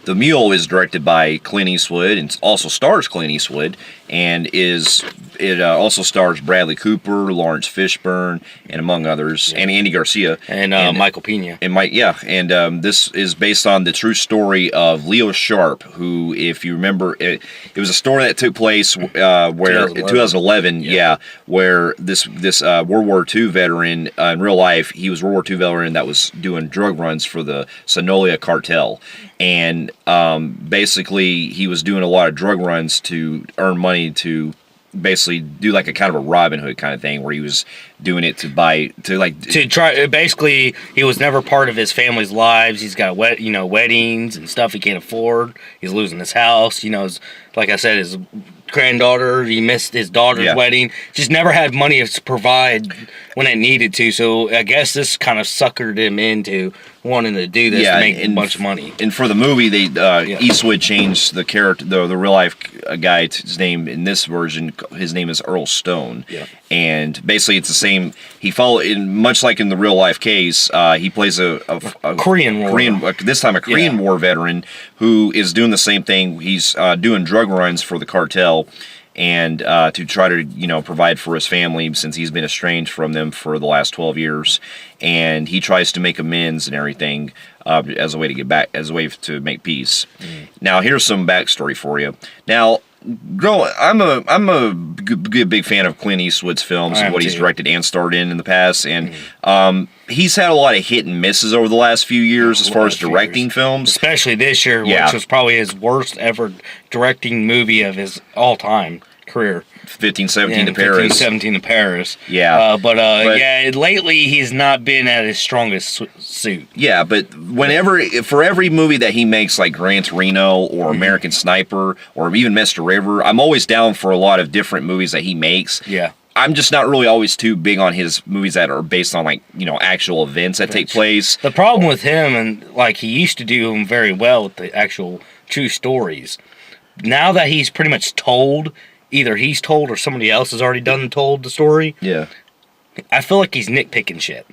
The Mule is directed by Clint Eastwood and also stars Clint Eastwood, and it also stars Bradley Cooper, Lawrence Fishburne, and among others, and Andy Garcia and Michael Pena. And this is based on the true story of Leo Sharp, who, if you remember, it was a story that took place where 2011, where this World War II veteran in real life, he was World War II veteran that was doing drug runs for the Sonolia cartel. And basically, he was doing a lot of drug runs to earn money to basically do like a kind of a Robin Hood kind of thing, where he was doing it to try. Basically, he was never part of his family's lives. He's got weddings and stuff he can't afford. He's losing his house. Like I said, his granddaughter, he missed his daughter's wedding. Just never had money to provide when it needed to. So I guess this kind of suckered him into wanting to do this to make a bunch of money. And for the movie, Eastwood changed the character, the real life guy, his name in this version. His name is Earl Stone. Yeah. And basically, it's the same. He much like in the real life case. He plays a Korean War. This time a Korean War veteran who is doing the same thing. He's doing drug runs for the cartel, and to try to provide for his family, since he's been estranged from them for the last 12 years, and he tries to make amends and everything as a way to get back, as a way to make peace. Now, here's some backstory for you. Now, I'm a big fan of Clint Eastwood's films and what he's directed and starred in the past, and he's had a lot of hit and misses over the last few years as far as directing films. Especially this year, which was probably his worst ever directing movie of his all-time career. 1517 to Paris. 1517 to Paris. Yeah. But lately he's not been at his strongest suit. Yeah, but for every movie that he makes, like Gran Torino or American Sniper or even Mr. River, I'm always down for a lot of different movies that he makes. Yeah. I'm just not really always too big on his movies that are based on actual events that take place. The problem with him, and he used to do them very well with the actual true stories. Now that he's pretty much told, either he's told or somebody else has already told the story. Yeah. I feel like he's nitpicking shit.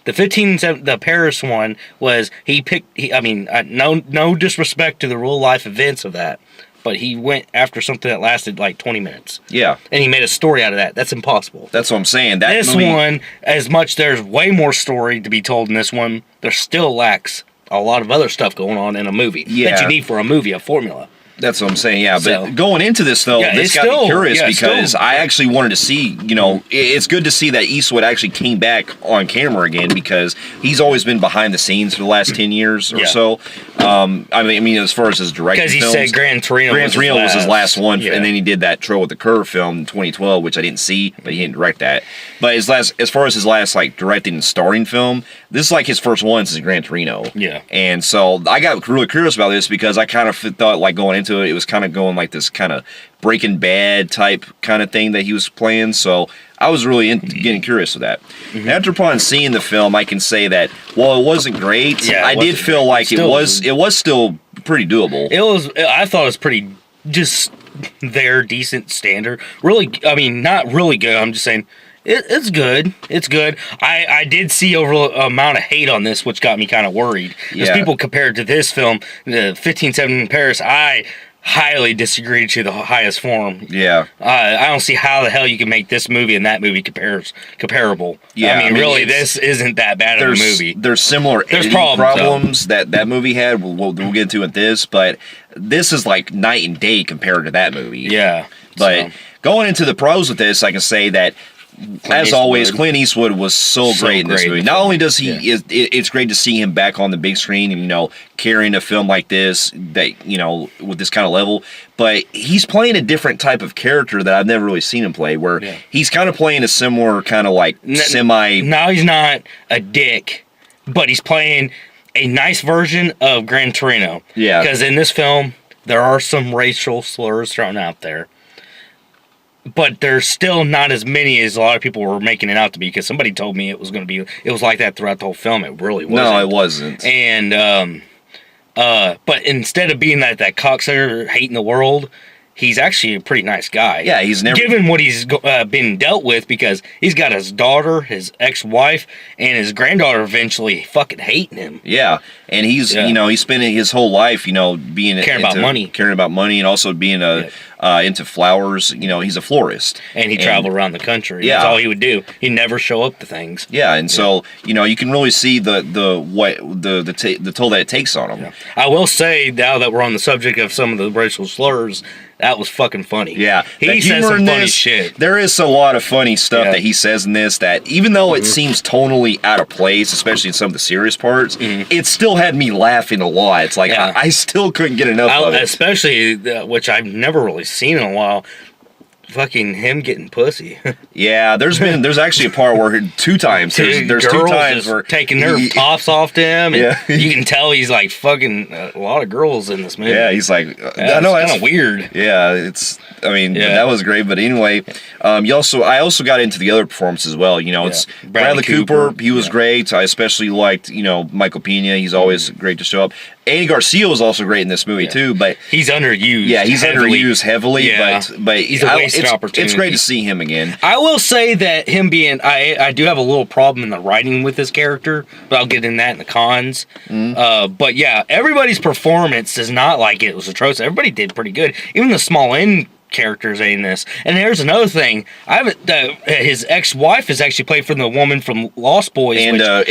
The Paris one was no disrespect to the real life events of that, but he went after something that lasted like 20 minutes. Yeah. And he made a story out of that. That's impossible. That's what I'm saying. This one, as much there's way more story to be told in this one, there still lacks a lot of other stuff going on in a movie that you need for a movie, a formula. That's what I'm saying, yeah. But going into this, though, this got me curious because I actually wanted to see, it's good to see that Eastwood actually came back on camera again, because he's always been behind the scenes for the last 10 years or so. I mean, as far as his directing films. Because he said Gran Torino was his last one, and then he did that Trail with the Curve film in 2012, which I didn't see, but he didn't direct that. But as far as his last, directing and starring film, this is his first one since Gran Torino. Yeah. And so I got really curious about this because I kind of thought, going into it was kind of going this kind of Breaking Bad type kind of thing that he was playing. So I was really getting curious with that. After upon seeing the film, I can say that while it wasn't great, I did feel like it was still pretty doable. I thought it was pretty just decent standard. Really, I mean, not really good. I'm just saying. It's good. It's good. I did see over amount of hate on this, which got me kind of worried. Because people compared to this film, the 1517 in Paris, I highly disagree to the highest form. Yeah. I don't see how the hell you can make this movie and that movie comparable. Yeah. I mean really, this isn't that bad of a movie. There's similar problems that movie had. We'll get into with this, but this is night and day compared to that movie. Yeah. But going into the pros with this, I can say that always, Clint Eastwood was so great in this movie. Not only does it's great to see him back on the big screen and, carrying a film like this, that, with this kind of level, but he's playing a different type of character that I've never really seen him play, where he's kind of playing a similar kind of semi... Now he's not a dick, but he's playing a nice version of Gran Torino. Yeah. Because in this film, there are some racial slurs thrown out there. But there's still not as many as a lot of people were making it out to be, because somebody told me it was like that throughout the whole film. It really wasn't. No, it wasn't. And but instead of being that cocksucker hating the world, he's actually a pretty nice guy. Yeah, he's never... Given what he's been dealt with, because he's got his daughter, his ex-wife, and his granddaughter eventually fucking hating him. Yeah, and he's, he's spending his whole life, being... Caring about money, and also being into flowers. He's a florist. And he traveled around the country. Yeah. That's all he would do. He'd never show up to things. Yeah, and so, you can really see the toll that it takes on him. Yeah. I will say, now that we're on the subject of some of the racial slurs, that was fucking funny. Yeah. He says some funny shit. There is a lot of funny stuff that he says in this that, even though it seems tonally out of place, especially in some of the serious parts, it still had me laughing a lot. It's like, I still couldn't get enough of it. Especially, which I've never really seen in a while, fucking him getting pussy. Yeah, there's actually a part where two times there's two times where taking their tops off to him, and you can tell he's like fucking a lot of girls in this movie. Yeah, he's like, I know, that's kind of weird. Yeah, that was great. But anyway, I also got into the other performances as well. It's Bradley Cooper. He was great. I especially liked Michael Pena. He's always great to show up. Andy Garcia was also great in this movie too, but he's underused. Yeah, he's underused heavily. Yeah. But he's a wasted opportunity. It's great to see him again. I will say that him being, I do have a little problem in the writing with this character, but I'll get in that in the cons. But yeah, everybody's performance is not like it was atrocious. Everybody did pretty good. Even the small end characters in this. And there's another thing. His ex-wife is actually played from the woman from Lost Boys, and I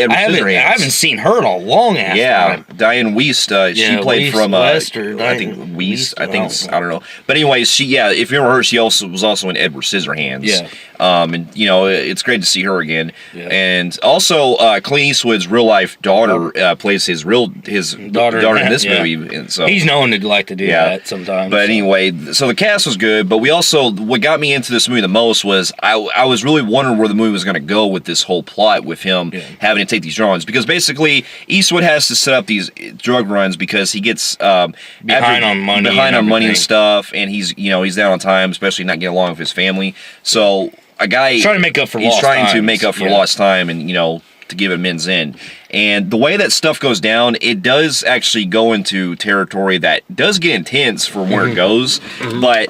haven't seen her in a long ass time. Diane Wiest. She played from I think Wiest. I think I don't know. But anyway, if you remember her, she was also in Edward Scissorhands. Yeah. And it's great to see her again. Yeah. And also Clint Eastwood's real life daughter plays his daughter in this movie. And so he's known to like to do that sometimes. But anyway, so the cast was good. But what got me into this movie the most was I was really wondering where the movie was going to go with this whole plot with him having to take these runs, because basically Eastwood has to set up these drug runs because he gets behind on money and stuff, and he's down on time, especially not getting along with his family. So a guy he's trying to make up for lost time and to give it men's end. And the way that stuff goes down, it does actually go into territory that does get intense for where it goes, but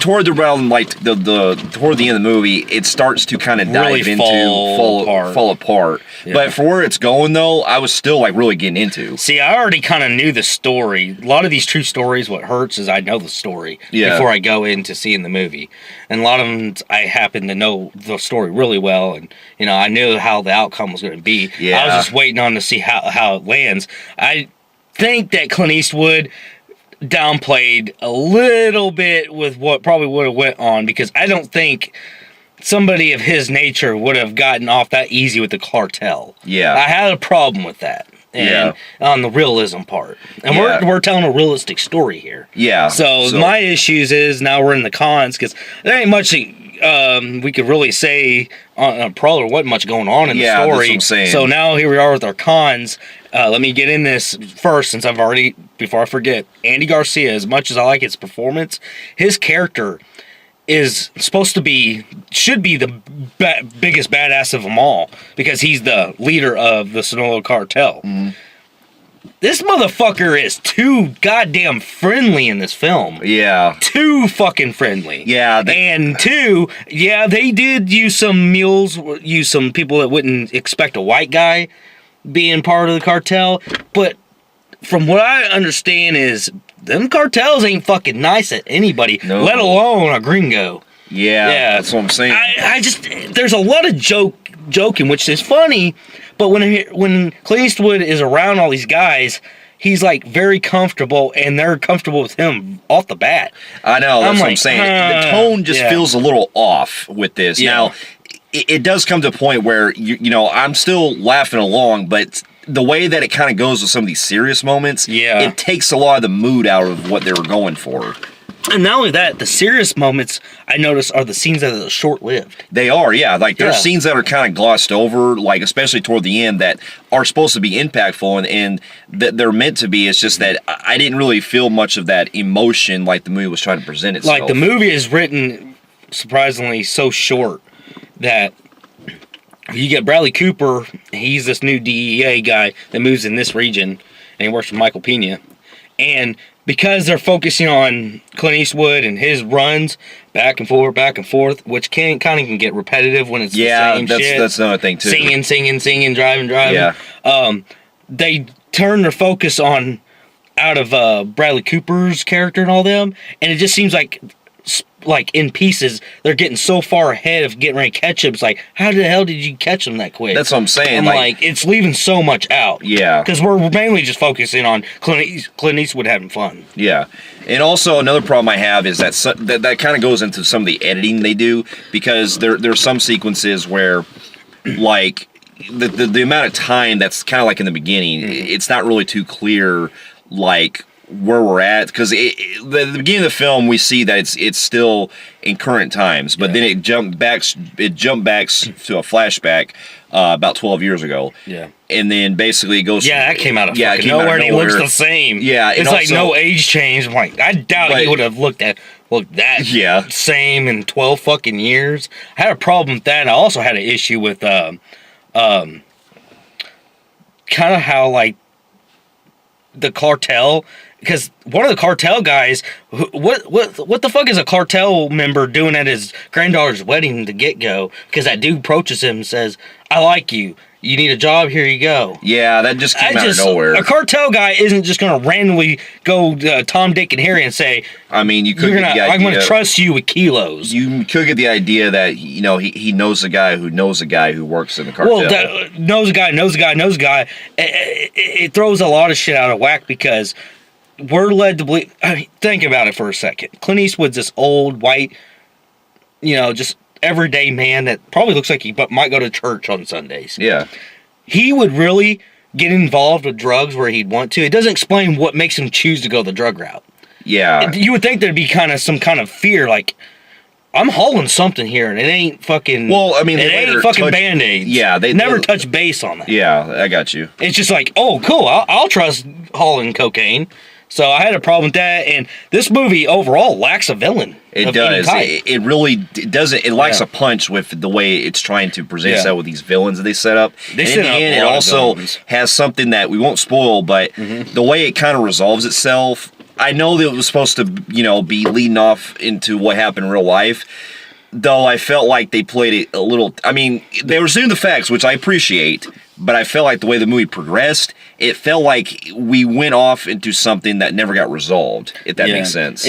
toward the end of the movie, it starts to kind of fall apart. Yeah. But for where it's going, though, I was still really getting into. See, I already kind of knew the story. A lot of these true stories, what hurts is I know the story before I go into seeing the movie. And a lot of them, I happen to know the story really well, and I knew how the outcome was going to be. Yeah. I was just waiting on to see how it lands. I think that Clint Eastwood downplayed a little bit with what probably would have went on, because I don't think somebody of his nature would have gotten off that easy with the cartel. Yeah. I had a problem with that. And on the realism part. And we're telling a realistic story here. Yeah. So my issues is now we're in the cons, because there ain't much we could really say probably wasn't much going on in the story. That's what I'm saying. So now here we are with our cons. Let me get in this first, since I've already, before I forget, Andy Garcia, as much as I like his performance, his character is should be the biggest badass of them all, because he's the leader of the Sinaloa cartel. This motherfucker is too goddamn friendly in this film. Yeah. Too fucking friendly. Yeah. And two, they did use some mules, use some people that wouldn't expect a white guy being part of the cartel, but from what I understand is them cartels ain't fucking nice at anybody, let alone a gringo. Yeah, that's what I'm saying. I just, there's a lot of joking, which is funny, but when Clint Eastwood is around all these guys, he's very comfortable, and they're comfortable with him off the bat. I know, that's what I'm saying. The tone just feels a little off with this. Yeah. Now, it does come to a point where I'm still laughing along, but the way that it kind of goes with some of these serious moments, it takes a lot of the mood out of what they were going for. And not only that, the serious moments I notice are the scenes that are short-lived. They are, there's scenes that are kind of glossed over, especially toward the end, that are supposed to be impactful and that they're meant to be. It's just that I didn't really feel much of that emotion like the movie was trying to present itself. The movie is written surprisingly so short that you get Bradley Cooper. He's this new DEA guy that moves in this region, and he works for Michael Pena. And because they're focusing on Clint Eastwood and his runs back and forth, which can get repetitive when it's the same shit. That's another thing too. Singing, driving. Yeah. They turn their focus on out of Bradley Cooper's character and all them, and it just seems like in pieces they're getting so far ahead of getting ready to catch him. It's like, how the hell did you catch him that quick? That's what I'm saying. I'm like, it's leaving so much out. Yeah, because we're mainly just focusing on Clint Eastwood having fun. Yeah, and also another problem I have is that kind of goes into some of the editing they do, because there's some sequences where, like, the amount of time that's kind of like in the beginning, it's not really too clear, like, where we're at, because the beginning of the film we see that it's still in current times, but then it jumped back to a flashback about 12 years ago. Yeah. And then basically it goes. Yeah, that came out of fucking nowhere, and he looks the same. Yeah, it's like no age change. I'm like, I doubt he would have looked that same in 12 fucking years. I had a problem with that, and I also had an issue with kind of how, like, the cartel, because one of the cartel guys, what the fuck is a cartel member doing at his granddaughter's wedding to get-go? Because that dude approaches him and says, I like you. You need a job, here you go. Yeah, that just came out of nowhere. A cartel guy isn't just going to randomly go Tom, Dick, and Harry and say, I mean, you could get the idea, I'm going to trust you with kilos. You could get the idea that, you know, he knows a guy who knows a guy who works in the cartel. Well, knows a guy. It throws a lot of shit out of whack, because we're led to believe. I mean, think about it for a second. Clint Eastwood's this old, white, just everyday man that probably looks like he might go to church on Sundays. Yeah. He would really get involved with drugs where he'd want to. It doesn't explain what makes him choose to go the drug route. Yeah. You would think there'd be some kind of fear, like, I'm hauling something here, and it ain't fucking. Well, I mean, it ain't fucking Band-Aids. Yeah, they never touch base on that. Yeah, I got you. It's just like, oh, cool. I'll trust hauling cocaine. So I had a problem with that, and this movie overall lacks a villain. It does. It really doesn't. It lacks a punch with the way it's trying to present itself with these villains that they set up. And in the end, it also has something that we won't spoil, but the way it kind of resolves itself. I know that it was supposed to, be leading off into what happened in real life, though I felt like they played it a little. I mean, they were doing the facts, which I appreciate, but I felt like the way the movie progressed, it felt like we went off into something that never got resolved, if that makes sense.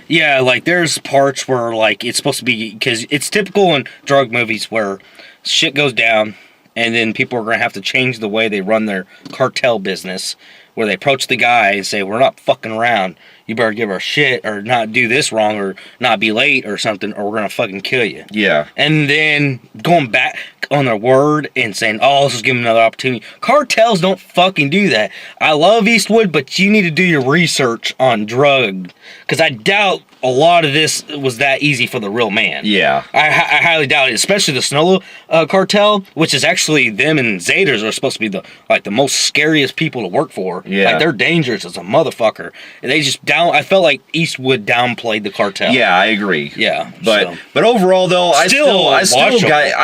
Like, there's parts where, like, it's supposed to be, because it's typical in drug movies where shit goes down, and then people are going to have to change the way they run their cartel business, where they approach the guy and say, we're not fucking around. You better give our shit, or not do this wrong, or not be late or something, or we're going to fucking kill you. Yeah. And then going back on their word and saying, oh, let's just give them another opportunity. Cartels don't fucking do that. I love Eastwood, but you need to do your research on drug, because I doubt a lot of this was that easy for the real man. Yeah. I highly doubt it, especially the Sinaloa cartel, which is actually them and Zetas are supposed to be the most scariest people to work for. Yeah. Like, they're dangerous as a motherfucker. And they just I felt like Eastwood downplayed the cartel. Yeah, I agree. Yeah. But overall though, I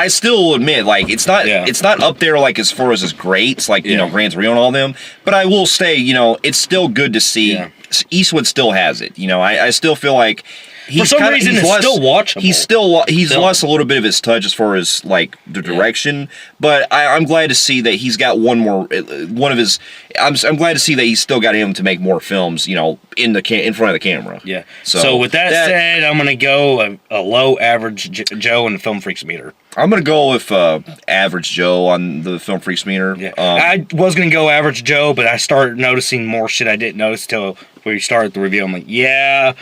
still admit, like, it's not up there, like, as far as his greats, like, Gran Torino and all them, but I will say, it's still good to see Eastwood still has it. I still feel like for some reason it's still watchable. He's lost a little bit of his touch as far as, like, the direction, but I'm glad to see that he's got one of his. I'm glad to see that he's still got him to make more films, in front of the camera. Yeah. So with that said, I'm gonna go a low average Joe in the Film Phreeks meter. I'm gonna go with average Joe on the Film Phreeks meter. Yeah. I was gonna go average Joe, but I started noticing more shit I didn't notice till we started the review. I'm like, yeah.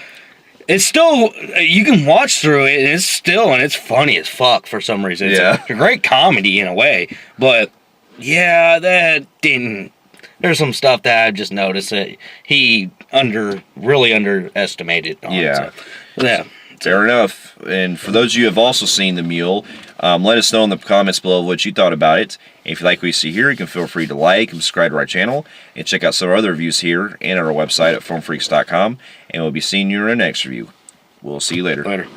It's still, you can watch through it, and it's funny as fuck for some reason. It's a great comedy in a way, but that didn't. There's some stuff that I've just noticed that he really underestimated on. Yeah. So, yeah. Fair enough. And for those of you who have also seen The Mule, let us know in the comments below what you thought about it. And if you like what you see here, you can feel free to like and subscribe to our channel and check out some of our other reviews here and at our website at filmphreaks.com. And we'll be seeing you in our next review. We'll see you later. Later.